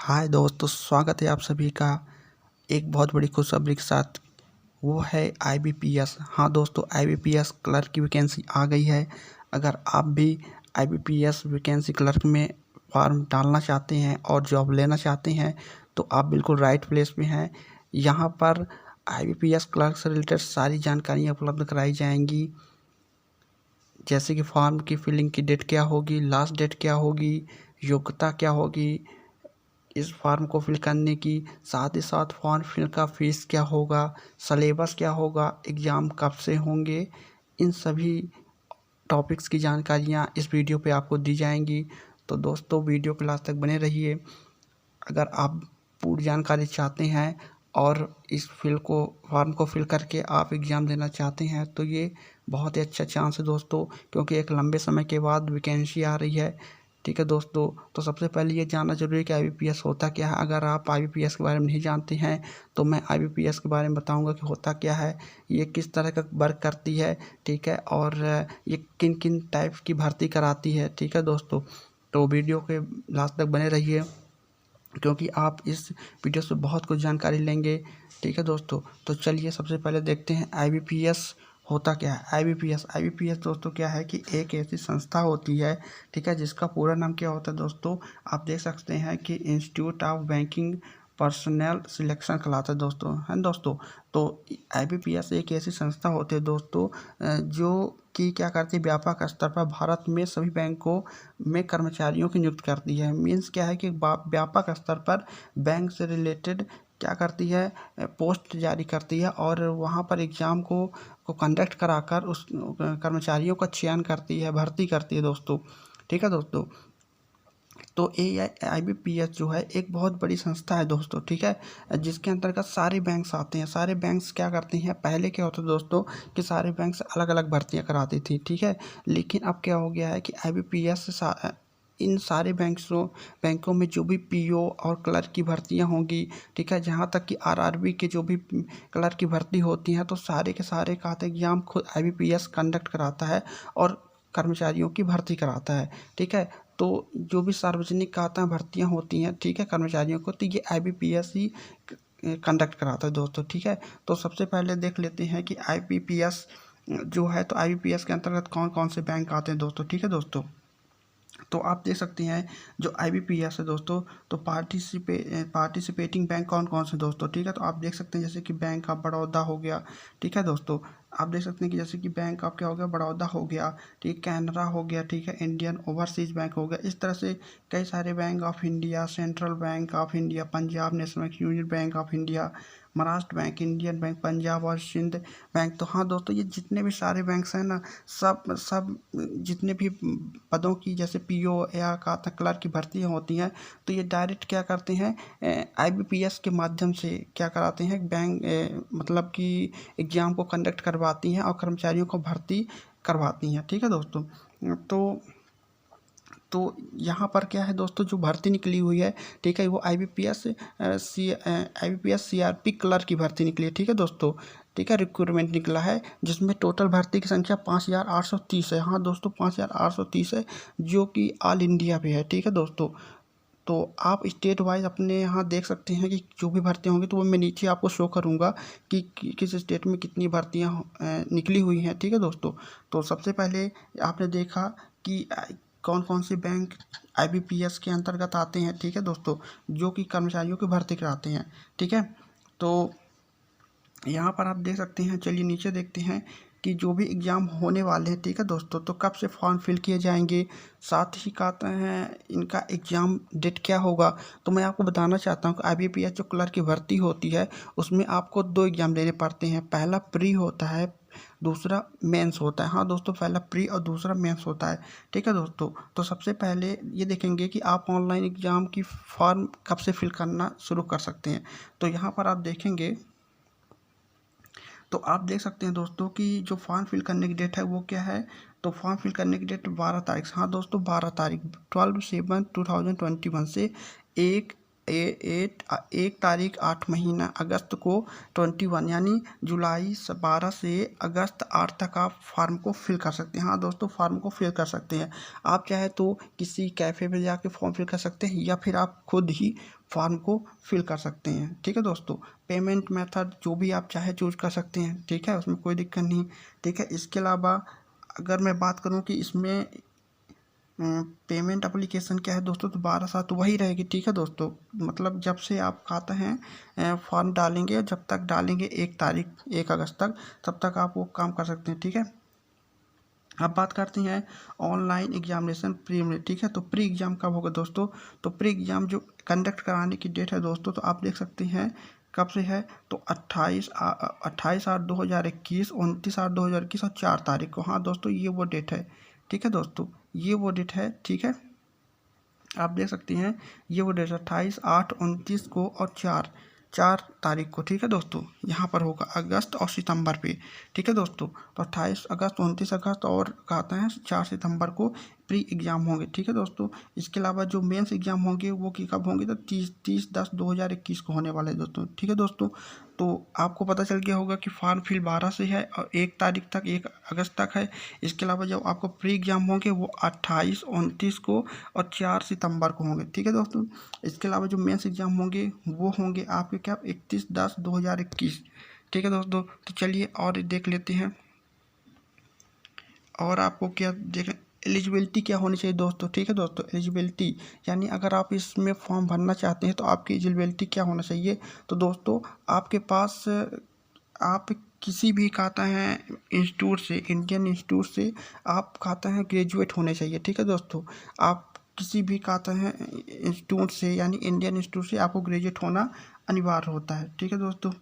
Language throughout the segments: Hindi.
हाय दोस्तों, स्वागत है आप सभी का एक बहुत बड़ी खुशखबरी के साथ। वो है आईबीपीएस। हाँ दोस्तों, आईबीपीएस क्लर्क की वैकेंसी आ गई है। अगर आप भी आईबीपीएस वैकेंसी क्लर्क में फॉर्म डालना चाहते हैं और जॉब लेना चाहते हैं तो आप बिल्कुल राइट प्लेस पे हैं। यहाँ पर आईबीपीएस क्लर्क से रिलेटेड सारी जानकारियाँ उपलब्ध कराई जाएंगी, जैसे कि फॉर्म की फिलिंग की डेट क्या होगी, लास्ट डेट क्या होगी, योग्यता क्या होगी इस फॉर्म को फिल करने की, साथ ही साथ फॉर्म फिल का फीस क्या होगा, सलेबस क्या होगा, एग्ज़ाम कब से होंगे, इन सभी टॉपिक्स की जानकारियाँ इस वीडियो पे आपको दी जाएंगी। तो दोस्तों, वीडियो को लास्ट तक बने रहिए। अगर आप पूरी जानकारी चाहते हैं और इस फॉर्म को फिल करके आप एग्ज़ाम देना चाहते हैं तो ये बहुत ही अच्छा चांस है दोस्तों, क्योंकि एक लंबे समय के बाद वैकेंसी आ रही है। ठीक है दोस्तों, तो सबसे पहले ये जानना ज़रूरी है कि आईबीपीएस होता क्या है। अगर आप आईबीपीएस के बारे में नहीं जानते हैं तो मैं आईबीपीएस के बारे में बताऊंगा कि होता क्या है, ये किस तरह का वर्क करती है, ठीक है, और ये किन किन टाइप की भर्ती कराती है। ठीक है दोस्तों, तो वीडियो के लास्ट तक बने रहिए, क्योंकि आप इस वीडियो से बहुत कुछ जानकारी लेंगे। ठीक है दोस्तों, तो चलिए सबसे पहले देखते हैं आईबीपीएस होता क्या है। आईबीपीएस दोस्तों क्या है कि एक ऐसी संस्था होती है, ठीक है, जिसका पूरा नाम क्या होता है दोस्तों, आप देख सकते हैं कि institute of banking personal selection कहलाता है दोस्तों, है ना दोस्तों। तो आईबीपीएस एक ऐसी संस्था होती है दोस्तों जो कि क्या करती है, व्यापक स्तर पर भारत में सभी बैंकों में कर्मचारियों की नियुक्त करती है। मीन्स क्या है कि व्यापक स्तर पर बैंक से रिलेटेड क्या करती है, पोस्ट जारी करती है और वहाँ पर एग्ज़ाम को कंडक्ट कराकर उस कर्मचारियों का चयन करती है, भर्ती करती है दोस्तों। ठीक है दोस्तों, तो आईबीपीएस जो है एक बहुत बड़ी संस्था है दोस्तों, ठीक है, जिसके अंतर्गत सारे बैंक्स आते हैं। सारे बैंक्स क्या करते हैं, पहले क्या होता है दोस्तों कि सारे बैंक्स अलग अलग भर्तियां कराती थी, ठीक है, लेकिन अब क्या हो गया है कि आईबीपीएस इन सारे बैंकों में जो भी पीओ और क्लर्क की भर्तियां होंगी, ठीक है, जहां तक कि आरआरबी के जो भी क्लर्क की भर्ती होती हैं, तो सारे के सारे का एग्जाम खुद आईबीपीएस कंडक्ट कराता है और कर्मचारियों की भर्ती कराता है। ठीक है, तो जो भी सार्वजनिक खाता भर्तियां होती हैं, ठीक है, कर्मचारियों को, तो ये आईबीपीएस ही कंडक्ट कराता है दोस्तों। ठीक है, तो सबसे पहले देख लेते हैं कि आईबीपीएस जो है, तो आईबीपीएस के अंतर्गत कौन कौन से बैंक आते हैं दोस्तों। ठीक है दोस्तों, तो आप देख सकते हैं जो आईबीपीएस है दोस्तों, तो पार्टिसिपेटिंग बैंक कौन कौन से दोस्तों। ठीक है, तो आप देख सकते हैं जैसे कि बैंक ऑफ बड़ौदा हो गया, ठीक है दोस्तों, आप देख सकते हैं कि जैसे कि बैंक ऑफ क्या हो गया, बड़ौदा हो गया, ठीक है, कैनरा हो गया, ठीक है, इंडियन ओवरसीज बैंक हो गया। इस तरह से कई सारे bank of India, central bank of India, Punjab national bank, union bank of India, Maharashtra bank, Indian bank, Punjab और सिंध बैंक। तो हाँ दोस्तों, ये जितने भी सारे बैंक्स हैं ना, सब सब जितने भी पदों की जैसे पीओ या खाता क्लर्क की भर्तियां होती हैं, तो ये डायरेक्ट क्या करते हैं, आईबीपीएस के माध्यम से क्या कराते हैं, बैंक मतलब कि एग्ज़ाम को कंडक्ट करवाती हैं और कर्मचारियों को भर्ती करवाती हैं। ठीक है दोस्तों, तो यहाँ पर क्या है दोस्तों, जो भर्ती निकली हुई है, ठीक है, वो आईबीपीएस सीआरपी क्लर्क की भर्ती निकली है। ठीक है दोस्तों, ठीक है, रिक्रूटमेंट निकला है जिसमें टोटल भर्ती की संख्या 5830 है। हाँ दोस्तों, 5830 है, जो कि ऑल इंडिया पे है। ठीक है दोस्तों, तो आप स्टेट वाइज अपने यहाँ देख सकते हैं कि जो भी भर्तियाँ होंगी, तो वो मैं नीचे आपको शो करूँगा कि किस स्टेट में कितनी भर्तियाँ निकली हुई हैं। ठीक है दोस्तों, तो सबसे पहले आपने देखा कि कौन कौन से बैंक आईबीपीएस के अंतर्गत आते हैं, ठीक है दोस्तों, जो कि कर्मचारियों की भर्ती कराते हैं। ठीक है, तो यहाँ पर आप देख सकते हैं, चलिए नीचे देखते हैं कि जो भी एग्ज़ाम होने वाले हैं, ठीक है दोस्तों, तो कब से फॉर्म फिल किए जाएंगे, साथ ही कहते हैं इनका एग्ज़ाम डेट क्या होगा। तो मैं आपको बताना चाहता हूँ कि आईबीपीएस जो क्लर्क की भर्ती होती है, उसमें आपको 2 एग्ज़ाम देने पड़ते हैं। पहला प्री होता है, दूसरा मेंस होता है। हाँ दोस्तों, पहला प्री और दूसरा मेंस होता है। ठीक है दोस्तों, तो सबसे पहले ये देखेंगे कि आप ऑनलाइन एग्ज़ाम की फॉर्म कब से फिल करना शुरू कर सकते हैं। तो यहाँ पर आप देखेंगे, तो आप देख सकते हैं दोस्तों कि जो फॉर्म फिल करने की डेट है वो क्या है, तो फॉर्म फिल करने की डेट 12 तारीख से, हाँ दोस्तों 12 तारीख 12/7/2021 से 1 एक तारीख 8 महीना अगस्त को 21 यानी जुलाई 12 से अगस्त 8 तक आप फॉर्म को फिल कर सकते हैं। हाँ दोस्तों, फॉर्म को फिल कर सकते हैं। आप चाहे तो किसी कैफ़े में जाके फॉर्म फिल कर सकते हैं या फिर आप खुद ही फॉर्म को फिल कर सकते हैं। ठीक है दोस्तों, पेमेंट मेथड जो भी आप चाहे चूज कर सकते हैं। ठीक है, उसमें कोई दिक्कत नहीं। ठीक है, इसके अलावा अगर मैं बात करूं कि इसमें पेमेंट एप्लीकेशन क्या है दोस्तों, तो 12/7 वही रहेगी। ठीक है दोस्तों, मतलब जब से आप खाता हैं फॉर्म डालेंगे, जब तक डालेंगे 1 अगस्त तक, तब तक आप वो काम कर सकते हैं। ठीक है, अब बात करते हैं ऑनलाइन एग्जामिनेशन प्री में। ठीक है, तो प्री एग्ज़ाम कब होगा दोस्तों, तो प्री एग्ज़ाम जो कंडक्ट कराने की डेट है दोस्तों, तो आप देख सकते हैं कब से है, तो 28/8/2021, 29/8/2021 और 4 तारीख को। हाँ दोस्तों, ये वो डेट है। ठीक है दोस्तों, ये वो डेट है। ठीक है, आप देख सकते हैं ये वो डेट 28/8/29 को और 4 तारीख को। ठीक है दोस्तों, यहाँ पर होगा अगस्त और सितंबर पे। ठीक है दोस्तों, तो 28 अगस्त, 29 अगस्त और कहते हैं 4 सितंबर को प्री एग्ज़ाम होंगे। ठीक है दोस्तों, इसके अलावा जो मेंस एग्ज़ाम होंगे वो कि कब होंगे, तो 30/10/2021 को होने वाले हैं दोस्तों। ठीक है दोस्तों, तो आपको पता चल गया होगा कि फॉर्म फिल 12 से है और 1 तारीख तक, 1 अगस्त तक है। इसके अलावा जो आपको प्री एग्ज़ाम होंगे वो 28, 29 को और 4 सितंबर को होंगे। ठीक है दोस्तों, इसके अलावा जो मेंस एग्ज़ाम होंगे वो होंगे आपके क्या 31/10/2021। ठीक है दोस्तों, तो चलिए और देख लेते हैं और आपको क्या देख एलिजिबिलिटी क्या होनी चाहिए दोस्तों। ठीक है दोस्तों, एलिजिबिलिटी यानी अगर आप इसमें फॉर्म भरना चाहते हैं तो आपकी एलिजिबिलिटी क्या होना चाहिए, तो दोस्तों आपके पास आप किसी भी कहते हैं इंस्टीट्यूट से, इंडियन इंस्टीट्यूट से आप कहते हैं ग्रेजुएट होने चाहिए। ठीक है दोस्तों, आप किसी भी कहते हैं इंस्टीट्यूट से यानी इंडियन इंस्टीट्यूट से आपको ग्रेजुएट होना अनिवार्य होता है। ठीक है दोस्तों,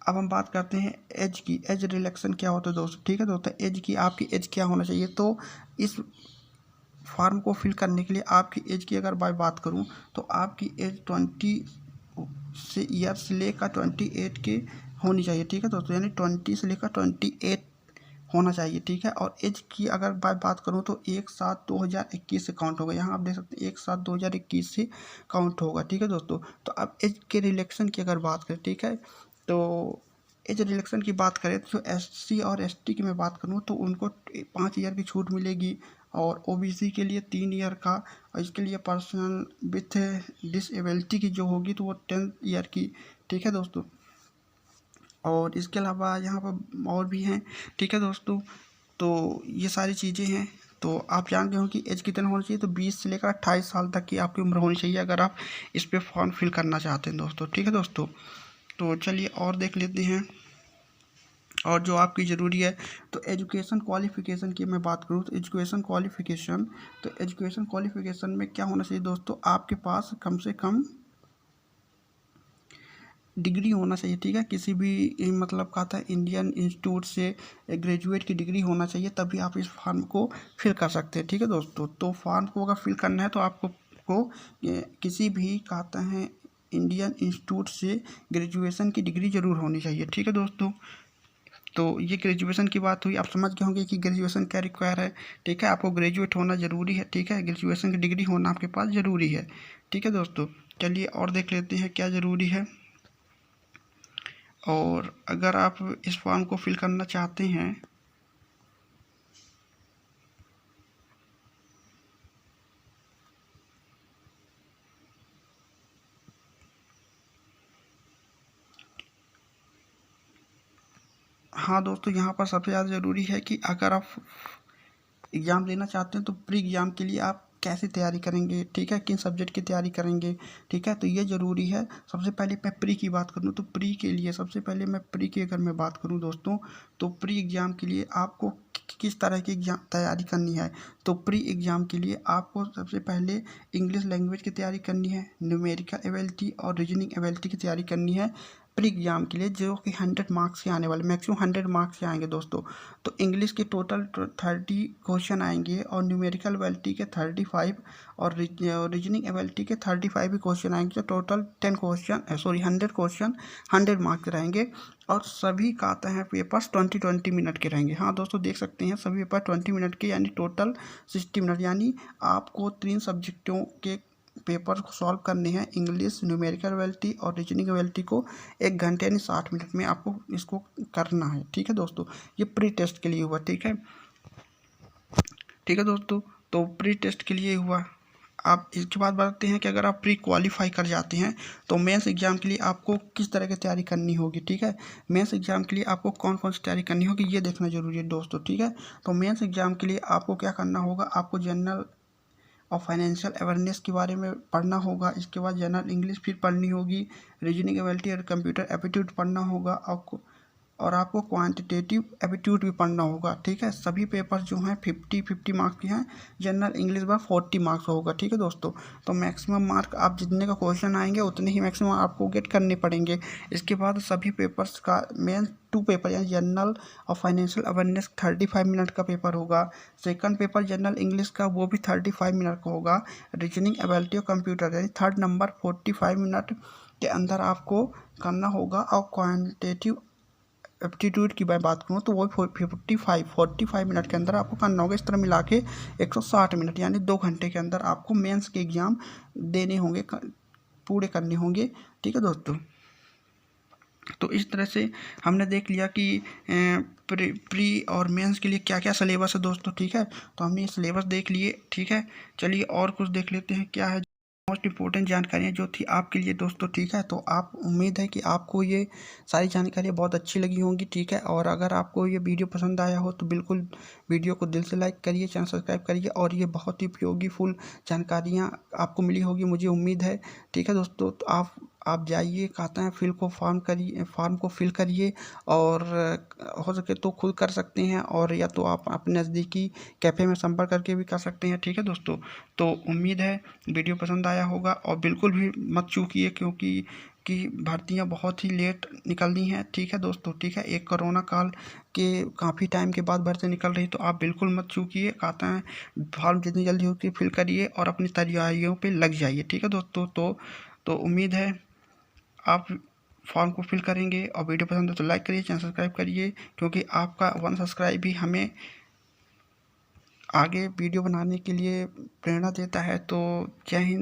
अब हम बात करते हैं एज की। एज रिलैक्सेशन क्या होता है दोस्तों। ठीक है दोस्तों, एज की आपकी एज क्या होना चाहिए, तो इस फॉर्म को फिल करने के लिए आपकी एज की अगर मैं बात करूं तो आपकी एज 20 से ईयर से लेकर 28 के होनी चाहिए। ठीक है दोस्तों, यानी 20 से लेकर 28 होना चाहिए। ठीक है, और एज की अगर मैं बात करूं तो 1/7/2021 से काउंट होगा। यहाँ आप देख सकते हैं 1/7/2021 से काउंट होगा। ठीक है दोस्तों, तो अब एज के रिलेक्शन की अगर बात करें, ठीक है, तो एज रिलेक्शन की बात करें तो जो SC और ST की मैं बात करूँ तो उनको 5 ईयर की छूट मिलेगी और OBC के लिए 3 ईयर का, और इसके लिए पर्सन विथ डिसेबिलिटी की जो होगी तो वो 10 ईयर की। ठीक है दोस्तों, और इसके अलावा यहाँ पर और भी हैं। ठीक है दोस्तों, तो ये सारी चीज़ें हैं। तो आप जानते हो कि एज कितना होना चाहिए, तो 20 से लेकर 28 साल तक की आपकी उम्र होनी चाहिए अगर आप इस पर फॉर्म फिल करना चाहते हैं दोस्तों। ठीक है दोस्तों, तो चलिए और देख लेते हैं और जो आपकी ज़रूरी है, तो एजुकेशन क्वालिफ़िकेशन की मैं बात करूँ तो एजुकेशन क्वालिफ़िकेशन में क्या होना चाहिए दोस्तों, आपके पास कम से कम डिग्री होना चाहिए। ठीक है, किसी भी मतलब कहता है इंडियन इंस्टीट्यूट से ग्रेजुएट की डिग्री होना चाहिए, तभी आप इस फॉर्म को फिल कर सकते हैं। ठीक है दोस्तों, तो फॉर्म को अगर फिल करना है तो आपको किसी भी कहता है इंडियन इंस्टीट्यूट से ग्रेजुएशन की डिग्री ज़रूर होनी चाहिए। ठीक है दोस्तों, तो ये ग्रेजुएशन की बात हुई। आप समझ गए होंगे कि ग्रेजुएशन क्या रिक्वायर है। ठीक है, आपको ग्रेजुएट होना ज़रूरी है। ठीक है, ग्रेजुएशन की डिग्री होना आपके पास ज़रूरी है। ठीक है दोस्तों, चलिए और देख लेते हैं क्या ज़रूरी है। और अगर आप इस फॉर्म को फिल करना चाहते हैं हाँ दोस्तों, यहाँ पर सबसे ज़्यादा ज़रूरी है कि अगर आप एग्ज़ाम देना चाहते हैं तो प्री एग्ज़ाम के लिए आप कैसे तैयारी करेंगे। ठीक है, किन सब्जेक्ट की तैयारी करेंगे। ठीक है, तो ये ज़रूरी है। सबसे पहले मैं प्री की बात करूँ तो प्री के लिए सबसे पहले मैं प्री की अगर मैं बात करूँ दोस्तों, तो प्री एग्ज़ाम के लिए आपको किस तरह की एग्ज़ाम तैयारी करनी है, तो प्री एग्ज़ाम के लिए आपको सबसे पहले इंग्लिश लैंग्वेज की तैयारी करनी है, न्यूमेरिकल एबिलिटी और रीजनिंग एबिलिटी की तैयारी करनी है प्री एग्ज़ाम के लिए, जो कि 100 मार्क्स के आने वाले, मैक्सिमम 100 मार्क्स के आएंगे दोस्तों। तो इंग्लिश के टोटल 30 क्वेश्चन आएंगे और न्यूमेरिकल एबिलिटी के 35 और रीजनिंग एबिलिटी के 35 भी क्वेश्चन आएंगे, तो टोटल 100 क्वेश्चन 100 मार्क्स रहेंगे। और सभी का आता है पेपर्स 20 मिनट के रहेंगे। हाँ दोस्तों, देख सकते हैं सभी पेपर 20 मिनट के, यानी टोटल 60 मिनट, यानी आपको 3 सब्जेक्टों के पेपर को सॉल्व करने हैं। इंग्लिश, न्यूमेरिकल एबिलिटी और रीजनिंग एबिलिटी को 1 घंटे यानी 60 मिनट में आपको इसको करना है। ठीक है दोस्तों, ये प्री टेस्ट के लिए हुआ। ठीक है दोस्तों, तो प्री टेस्ट के लिए हुआ। आप इसके बाद बताते हैं कि अगर आप प्री क्वालिफाई कर जाते हैं तो मेंस एग्ज़ाम के लिए आपको किस तरह की तैयारी करनी होगी। ठीक है, मेंस एग्ज़ाम के लिए आपको कौन कौन सी तैयारी करनी होगी ये देखना जरूरी है दोस्तों। ठीक है, तो मेंस एग्ज़ाम के लिए आपको क्या करना होगा, आपको जनरल और फाइनेंशियल अवेयरनेस के बारे में पढ़ना होगा। इसके बाद जनरल इंग्लिश फिर पढ़नी होगी, रीजनिंग एबिलिटी और कंप्यूटर एप्टीट्यूड पढ़ना होगा आपको, और आपको क्वांटिटेटिव एप्टीट्यूड भी पढ़ना होगा। ठीक है, सभी पेपर जो हैं 50 मार्क्स के हैं। जनरल इंग्लिश बार 40 मार्क्स होगा। ठीक है दोस्तों, तो मैक्सिमम मार्क आप जितने का क्वेश्चन आएंगे उतने ही मैक्सिमम आपको गेट करने पड़ेंगे। इसके बाद सभी पेपर्स का मेन 2 पेपर यानी जनरल और फाइनेंशियल अवेयरनेस 35 मिनट का पेपर होगा। सेकंड पेपर जनरल इंग्लिश का वो भी 35 मिनट का होगा। रीजनिंग एबिलिटी और कंप्यूटर यानी थर्ड नंबर 45 मिनट के अंदर आपको करना होगा। और क्वान्टिटेटिव एप्टीट्यूड की मैं बात करूँ तो वो 45 मिनट के अंदर आपको करना होगा। इस तरह मिला के 160 मिनट यानी 2 घंटे के अंदर आपको मेंस के एग्ज़ाम देने होंगे, पूरे करने होंगे। ठीक है दोस्तों, तो इस तरह से हमने देख लिया कि प्री और मेंस के लिए क्या क्या सिलेबस है दोस्तों। ठीक है, तो हमने ये सिलेबस देख लिए। ठीक है, चलिए और कुछ देख लेते हैं क्या है मोस्ट इम्पोर्टेंट जानकारियाँ जो थी आपके लिए दोस्तों। ठीक है, तो आप उम्मीद है कि आपको ये सारी जानकारियाँ बहुत अच्छी लगी होंगी। ठीक है, और अगर आपको ये वीडियो पसंद आया हो तो बिल्कुल वीडियो को दिल से लाइक करिए, चैनल सब्सक्राइब करिए, और ये बहुत ही उपयोगी फुल जानकारियाँ आपको मिली होगी, मुझे उम्मीद है। ठीक है दोस्तों, तो आप जाइए, कहते हैं फॉर्म को फिल करिए, और हो सके तो खुद कर सकते हैं, और या तो आप अपने नज़दीकी कैफ़े में संपर्क करके भी कर सकते हैं। ठीक है दोस्तों, तो उम्मीद है वीडियो पसंद आया होगा, और बिल्कुल भी मत चूकिए क्योंकि भर्तियां बहुत ही लेट निकल रही हैं। ठीक है दोस्तों, ठीक है, एक कोरोना काल के काफ़ी टाइम के बाद भर्ती निकल रही, तो आप बिल्कुल मत चूकिए। कहते हैं फॉर्म जितनी जल्दी होती है फिल करिए और अपनी तैयारियों पे लग जाइए। ठीक है दोस्तों, तो उम्मीद है आप फॉर्म को फिल करेंगे, और वीडियो पसंद है तो लाइक करिए, चैनल सब्सक्राइब करिए, क्योंकि आपका 1 सब्सक्राइब भी हमें आगे वीडियो बनाने के लिए प्रेरणा देता है। तो जय हिंद।